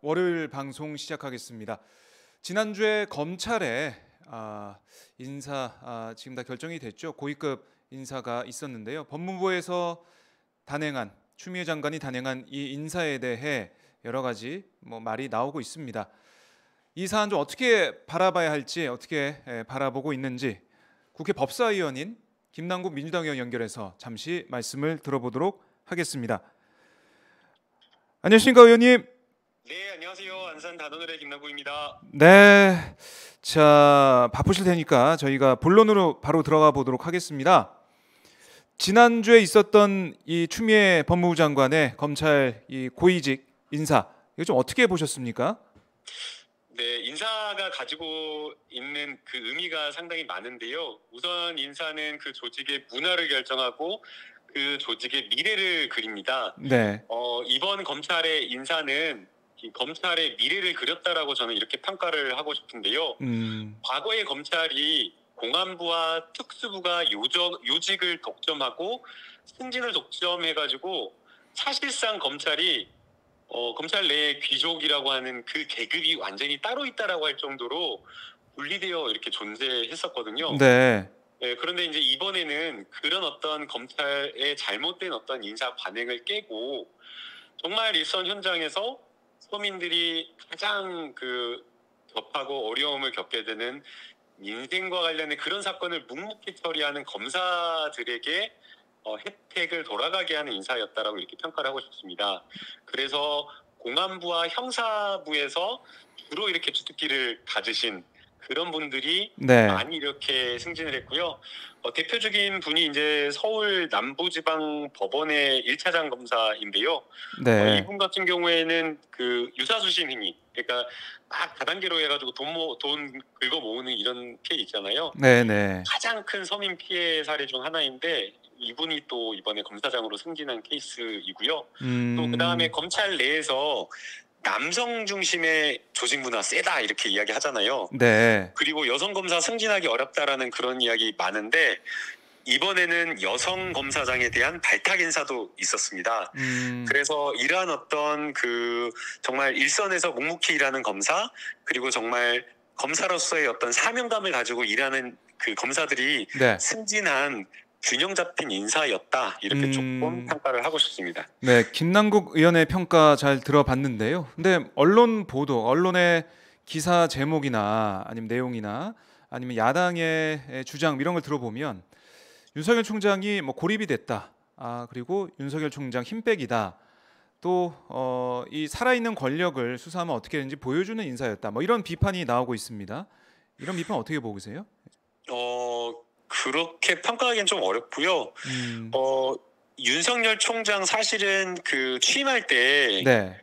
월요일 방송 시작하겠습니다. 지난주에 검찰에 인사 지금 다 결정이 됐죠. 고위급 인사가 있었는데요. 법무부에서 단행한 추미애 장관이 단행한 이 인사에 대해 여러 가지 말이 나오고 있습니다. 이 사안 좀 어떻게 바라봐야 할지, 어떻게 바라보고 있는지 국회 법사위원인 김남국 민주당 의원 연결해서 잠시 말씀을 들어보도록 하겠습니다. 안녕하십니까, 의원님? 네, 안녕하세요. 안산 단원을의 김남국입니다. 네, 자 바쁘실 테니까 저희가 본론으로 바로 들어가 보도록 하겠습니다. 지난주에 있었던 이 추미애 법무부 장관의 검찰 이 고위직 인사, 이거 좀 어떻게 보셨습니까? 네, 인사가 가지고 있는 그 의미가 상당히 많은데요. 우선 인사는 그 조직의 문화를 결정하고 그 조직의 미래를 그립니다. 네. 이번 검찰의 인사는 이 검찰의 미래를 그렸다라고 저는 이렇게 평가를 하고 싶은데요. 과거의 검찰이 공안부와 특수부가 요직을 독점하고 승진을 독점해가지고 사실상 검찰이 검찰 내의 귀족이라고 하는 그 계급이 완전히 따로 있다라고 할 정도로 분리되어 이렇게 존재했었거든요. 네. 네, 그런데 이제 이번에는 그런 어떤 검찰의 잘못된 어떤 인사 관행을 깨고 정말 일선 현장에서 서민들이 가장 접하고 어려움을 겪게 되는 민생과 관련된 그런 사건을 묵묵히 처리하는 검사들에게 혜택을 돌아가게 하는 인사였다라고 이렇게 평가를 하고 싶습니다. 그래서 공안부와 형사부에서 주로 이렇게 주특기를 가지신 그런 분들이 많이 이렇게 승진을 했고요. 대표적인 분이 이제 서울 남부지방법원의 1차장 검사인데요. 네. 이분 같은 경우에는 그 유사수신 행위, 그러니까 막 다단계로 해가지고 돈 긁어 모으는 이런 피해 있잖아요. 네네. 가장 큰 서민 피해 사례 중 하나인데 이분이 또 이번에 검사장으로 승진한 케이스이고요. 또 그다음에 검찰 내에서 남성 중심의 조직 문화 세다 이렇게 이야기 하잖아요. 네. 그리고 여성 검사 승진하기 어렵다라는 그런 이야기 많은데 이번에는 여성 검사장에 대한 발탁 인사도 있었습니다. 그래서 이러한 어떤 정말 일선에서 묵묵히 일하는 검사, 그리고 정말 검사로서의 어떤 사명감을 가지고 일하는 그 검사들이 승진한 균형 잡힌 인사였다 이렇게 조금 평가를 하고 싶습니다. 네, 김남국 의원의 평가 잘 들어봤는데요. 근데 언론 보도, 언론의 기사 제목이나 아니면 내용이나 아니면 야당의 주장 이런 걸 들어보면 윤석열 총장이 고립이 됐다. 그리고 윤석열 총장 힘빼기다. 또 이 살아있는 권력을 수사하면 어떻게 되는지 보여주는 인사였다. 이런 비판이 나오고 있습니다. 이런 비판 어떻게 보고 계세요? 그렇게 평가하기는 좀 어렵고요. 윤석열 총장 사실은 취임할 때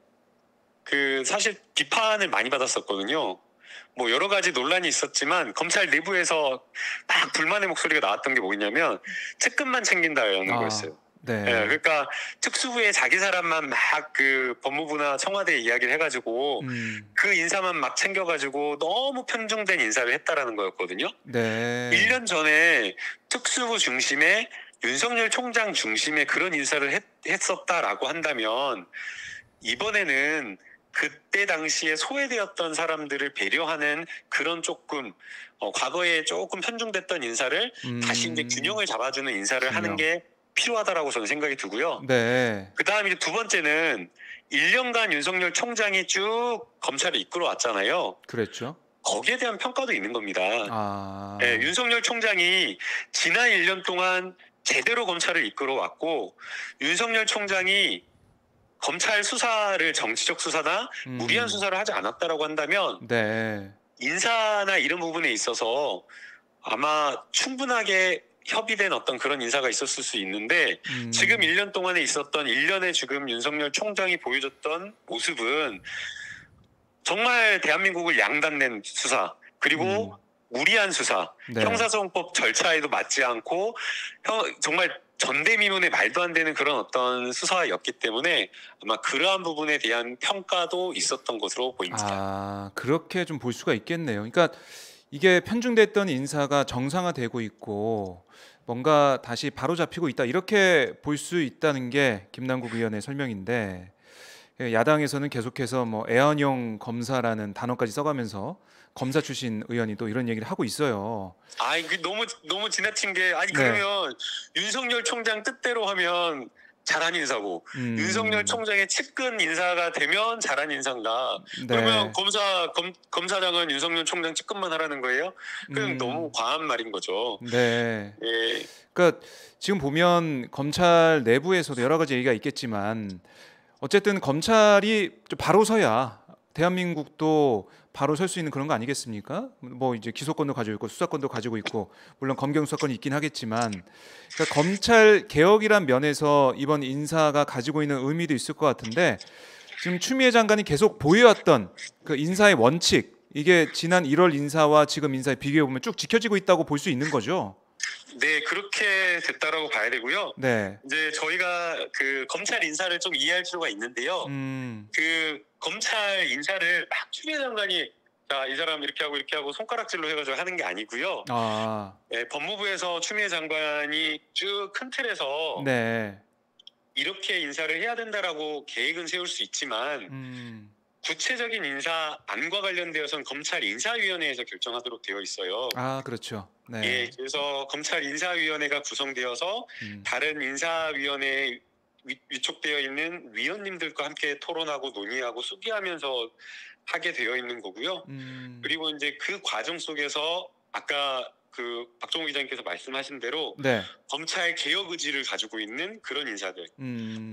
사실 비판을 많이 받았었거든요. 여러 가지 논란이 있었지만 검찰 내부에서 막 불만의 목소리가 나왔던 게 뭐냐면 측근만 챙긴다라는 거였어요. 네, 그러니까 특수부에 자기 사람만 막 법무부나 청와대에 이야기를 해가지고 그 인사만 막 챙겨가지고 너무 편중된 인사를 했다라는 거였거든요. 네. 1년 전에 특수부 중심의 윤석열 총장 중심의 그런 인사를 했었다라고 한다면 이번에는 그때 당시에 소외되었던 사람들을 배려하는 그런 조금 과거에 조금 편중됐던 인사를 다시 이제 균형을 잡아주는 인사를 하는 게 필요하다라고 저는 생각이 들고요. 네. 그다음에 이제 두 번째는 1년간 윤석열 총장이 쭉 검찰을 이끌어 왔잖아요. 그랬죠. 거기에 대한 평가도 있는 겁니다. 네, 윤석열 총장이 지난 1년 동안 제대로 검찰을 이끌어 왔고 윤석열 총장이 검찰 수사를 정치적 수사나 무리한 수사를 하지 않았다라고 한다면 인사나 이런 부분에 있어서 아마 충분하게 협의된 어떤 그런 인사가 있었을 수 있는데 지금 1년 동안에 있었던 1년의 지금 윤석열 총장이 보여줬던 모습은 정말 대한민국을 양단낸 수사, 그리고 무리한 수사, 형사소송법 절차에도 맞지 않고 정말 전대미문의 말도 안 되는 그런 어떤 수사였기 때문에 아마 그러한 부분에 대한 평가도 있었던 것으로 보입니다. 그렇게 좀 볼 수가 있겠네요. 그러니까 이게 편중됐던 인사가 정상화되고 있고 뭔가 다시 바로잡히고 있다, 이렇게 볼 수 있다는 게 김남국 의원의 설명인데, 예, 야당에서는 계속해서 뭐 애완용 검사라는 단어까지 써가면서 검사 출신 의원이 또 이런 얘기를 하고 있어요. 아, 그 너무 지나친 게 아니 네. 그러면 윤석열 총장 뜻대로 하면 잘한 인사고 윤석열 총장의 측근 인사가 되면 잘한 인사인가? 네. 그러면 검사장은 윤석열 총장 측근만 하라는 거예요? 그럼 너무 과한 말인 거죠. 네. 예. 그러니까 지금 보면 검찰 내부에서도 여러 가지 얘기가 있겠지만 어쨌든 검찰이 좀 바로 서야 대한민국도 바로 설 수 있는 그런 거 아니겠습니까? 뭐 이제 기소권도 가지고 있고 수사권도 가지고 있고 물론 검경 수사권이 있긴 하겠지만 그러니까 검찰 개혁이란 면에서 이번 인사가 가지고 있는 의미도 있을 것 같은데 지금 추미애 장관이 계속 보여왔던 그 인사의 원칙 이게 지난 1월 인사와 지금 인사에 비교해 보면 쭉 지켜지고 있다고 볼 수 있는 거죠. 네, 그렇게 됐다라고 봐야 되고요. 네. 이제 저희가 그 검찰 인사를 좀 이해할 필요가 있는데요. 그 검찰 인사를 막 추미애 장관이 자, 이 사람 이렇게 하고 손가락질로 해가지고 하는 게 아니고요. 네, 법무부에서 추미애 장관이 쭉 큰 틀에서 네. 이렇게 인사를 해야 된다라고 계획은 세울 수 있지만 구체적인 인사안과 관련되어서는 검찰 인사위원회에서 결정하도록 되어 있어요. 아, 그렇죠. 네. 예, 그래서 검찰 인사위원회가 구성되어서 다른 인사위원회에 위촉되어 있는 위원님들과 함께 토론하고 논의하고 수기하면서 하게 되어 있는 거고요. 그리고 이제 그 과정 속에서 아까 그 박종욱 기자님께서 말씀하신 대로 네. 검찰 개혁 의지를 가지고 있는 그런 인사들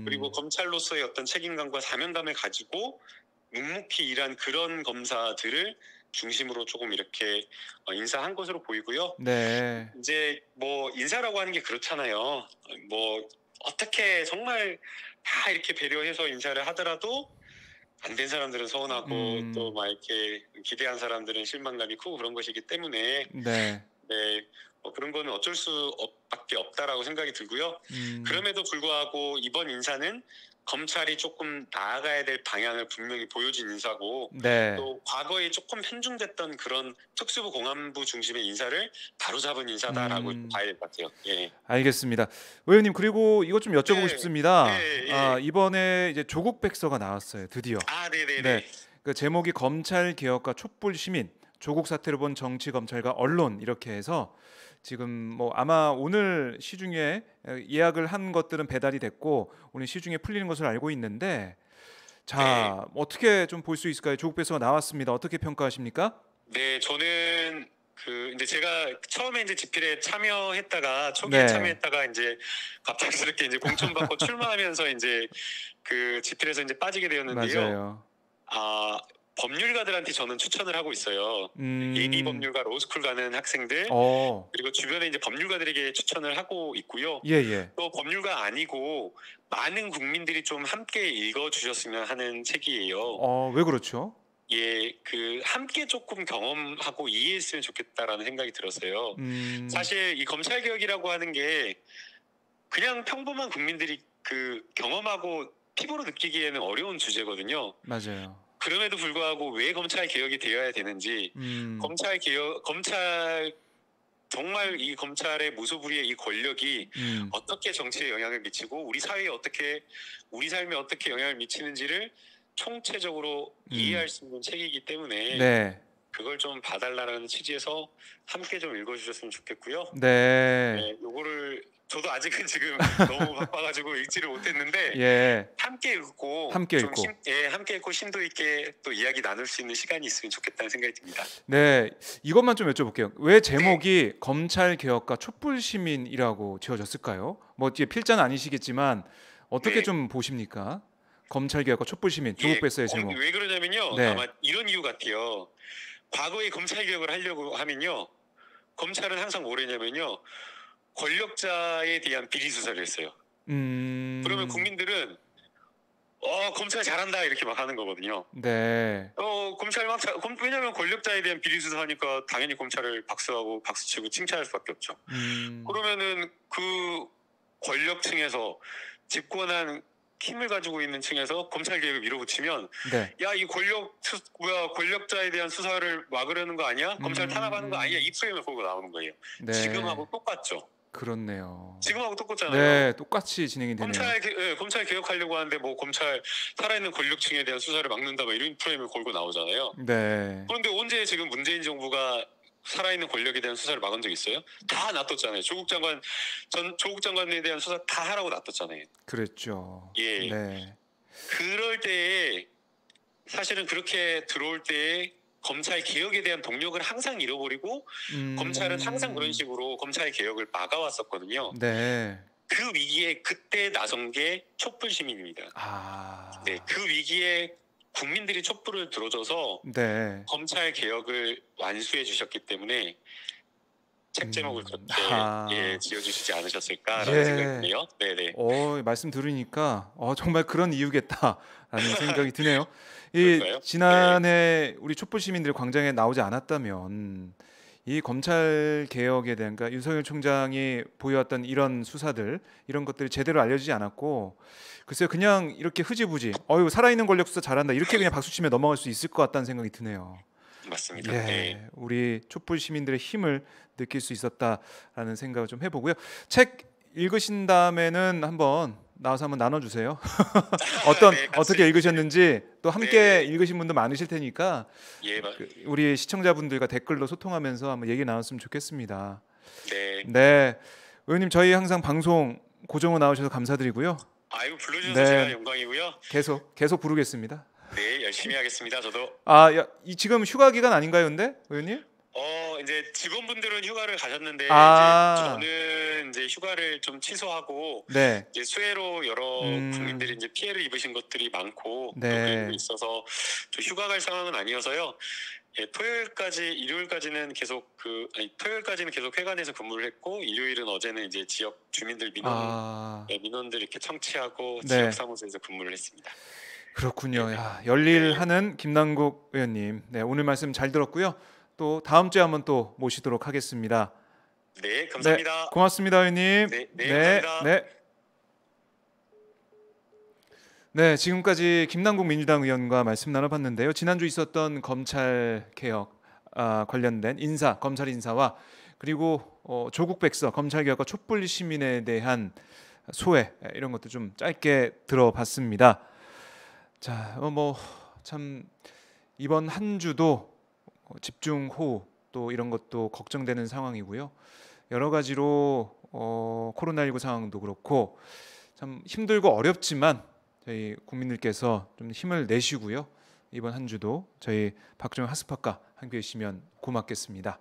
그리고 검찰로서의 어떤 책임감과 사명감을 가지고 묵묵히 일한 그런 검사들을 중심으로 조금 이렇게 인사한 것으로 보이고요. 네. 이제 뭐 인사라고 하는 게 그렇잖아요. 뭐 어떻게 정말 다 이렇게 배려해서 인사를 하더라도 안 된 사람들은 서운하고 또 막 이렇게 기대한 사람들은 실망감이 크고 그런 것이기 때문에 네. 네, 그런 거는 어쩔 수밖에 없다라고 생각이 들고요. 그럼에도 불구하고 이번 인사는 검찰이 조금 나아가야 될 방향을 분명히 보여준 인사고 네. 또 과거에 조금 편중됐던 그런 특수부 공안부 중심의 인사를 바로잡은 인사다라고 봐야 될 것 같아요. 예. 알겠습니다. 의원님 그리고 이것 좀 여쭤보고 네. 싶습니다. 네, 예. 아, 이번에 이제 조국 백서가 나왔어요. 드디어. 아, 네네네. 네. 그 제목이 검찰 개혁과 촛불 시민, 조국 사태를 본 정치 검찰과 언론 이렇게 해서 지금 뭐 아마 오늘 시중에 예약을 한 것들은 배달이 됐고 오늘 시중에 풀리는 것을 알고 있는데 자 어떻게 좀 볼 수 있을까요? 조국 백서가 나왔습니다. 어떻게 평가하십니까? 네, 저는 그 이제 제가 처음에 이제 집필에 참여했다가 네. 참여했다가 이제 갑작스럽게 이제 공천받고 출마하면서 이제 그 집필에서 이제 빠지게 되었는데요. 맞아요. 아, 법률가들한테 저는 추천을 하고 있어요. 예비 법률가 로스쿨 가는 학생들 그리고 주변에 이제 법률가들에게 추천을 하고 있고요. 예. 또 법률가 아니고 많은 국민들이 좀 함께 읽어주셨으면 하는 책이에요. 왜 그렇죠? 예, 그 함께 조금 경험하고 이해했으면 좋겠다라는 생각이 들었어요. 사실 이 검찰 개혁이라고 하는 게 그냥 평범한 국민들이 그 경험하고 피부로 느끼기에는 어려운 주제거든요. 맞아요. 그럼에도 불구하고 왜 검찰 개혁이 되어야 되는지, 검찰 정말 이 검찰의 무소불위의 이 권력이 어떻게 정치에 영향을 미치고 우리 사회에 어떻게 우리 삶에 어떻게 영향을 미치는지를 총체적으로 이해할 수 있는 책이기 때문에 네. 그걸 좀 봐달라는 취지에서 함께 좀 읽어주셨으면 좋겠고요. 네. 요거를 저도 아직은 지금 너무 바빠가지고 읽지를 못했는데 예. 함께 읽고 함께 읽고 심도 있게 또 이야기 나눌 수 있는 시간이 있으면 좋겠다는 생각이 듭니다. 네, 이것만 좀 여쭤볼게요. 왜 제목이 검찰 개혁과 촛불 시민이라고 지어졌을까요? 뭐 뒤에 필자는 아니시겠지만 어떻게 좀 보십니까? 검찰 개혁과 촛불 시민, 조국 백서의 제목. 왜 그러냐면요. 아마 이런 이유 같아요. 과거에 검찰 개혁을 하려고 하면요, 검찰은 항상 뭐랬냐면요, 권력자에 대한 비리 수사를 했어요. 그러면 국민들은 검찰 잘한다 이렇게 막 하는 거거든요. 네. 검찰 왜냐면 권력자에 대한 비리 수사하니까 당연히 검찰을 박수치고 칭찬할 수밖에 없죠. 그러면은 그 권력층에서 집권한 힘을 가지고 있는 층에서 검찰 개혁을 밀어붙이면 야, 이 권력자에 대한 수사를 막으려는 거 아니야? 검찰 탄압하는 거 아니야? 이 프레임을 보고 나오는 거예요. 지금하고 똑같죠. 그렇네요. 지금하고 똑같잖아요. 네, 똑같이 진행이 되네요. 검찰 개혁하려고 하는데 뭐 검찰 살아있는 권력층에 대한 수사를 막는다 뭐 이런 프레임을 걸고 나오잖아요. 네. 그런데 언제 지금 문재인 정부가 살아있는 권력에 대한 수사를 막은 적 있어요? 다 놔뒀잖아요. 조국 장관에 대한 수사 다 하라고 놔뒀잖아요. 그랬죠. 예. 네. 그럴 때에 사실은 그렇게 들어올 때에 검찰 개혁에 대한 동력을 항상 잃어버리고 검찰은 항상 그런 식으로 검찰 개혁을 막아왔었거든요. 네. 그 위기에 그때 나선 게 촛불 시민입니다. 네, 그 위기에 국민들이 촛불을 들어줘서 네. 검찰 개혁을 완수해 주셨기 때문에 책 제목을 그렇게 지어주시지 않으셨을까라는 생각이 드네요. 네네. 말씀 들으니까 정말 그런 이유겠다라는 생각이 드네요. 그럴까요? 지난해 우리 촛불 시민들 광장에 나오지 않았다면 이 검찰 개혁에 대한, 그러니까 윤석열 총장이 보여왔던 이런 수사들, 이런 것들이 제대로 알려지지 않았고, 글쎄요, 그냥 이렇게 흐지부지 살아있는 권력 수사 잘한다 이렇게 그냥 박수치며 넘어갈 수 있을 것 같다는 생각이 드네요. 맞습니다. 네. 우리 촛불 시민들의 힘을 느낄 수 있었다라는 생각을 좀 해보고요. 책 읽으신 다음에는 나와서 한번 나눠주세요. 어떻게 읽으셨는지, 또 함께 읽으신 분도 많으실 테니까 우리 시청자분들과 댓글로 소통하면서 한번 얘기 나눴으면 좋겠습니다. 네. 의원님, 저희 항상 방송 고정으로 나오셔서 감사드리고요. 아이고, 불러주셔서 제가 영광이고요. 계속 부르겠습니다. 네, 열심히 하겠습니다. 저도. 지금 휴가 기간 아닌가요, 근데 의원님? 이제 직원분들은 휴가를 가셨는데 이제 저는 이제 휴가를 좀 취소하고 이제 수해로 여러 국민들이 이제 피해를 입으신 것들이 많고 또 그런 게 있어서 저 휴가 갈 상황은 아니어서요. 일요일까지는 계속 토요일까지는 계속 회관에서 근무를 했고, 일요일은 어제는 이제 지역 주민들 민원들 이렇게 청취하고 지역 사무소에서 근무를 했습니다. 그렇군요. 열일하는 김남국 의원님, 오늘 말씀 잘 들었고요. 또 다음 주에 한번 또 모시도록 하겠습니다. 네, 감사합니다. 고맙습니다, 의원님. 감사합니다. 네, 지금까지 김남국 민주당 의원과 말씀 나눠봤는데요. 지난주 있었던 검찰 개혁 관련된 검찰 인사와 그리고 조국 백서 검찰 개혁과 촛불 시민에 대한 소회, 이런 것도 좀 짧게 들어봤습니다. 자, 참 이번 한 주도 집중 호우 또 이런 것도 걱정되는 상황이고요. 여러 가지로 코로나19 상황도 그렇고 참 힘들고 어렵지만 저희 국민들께서 좀 힘을 내시고요. 이번 한 주도 저희 박정현 하스팟과 함께 해주시면 고맙겠습니다.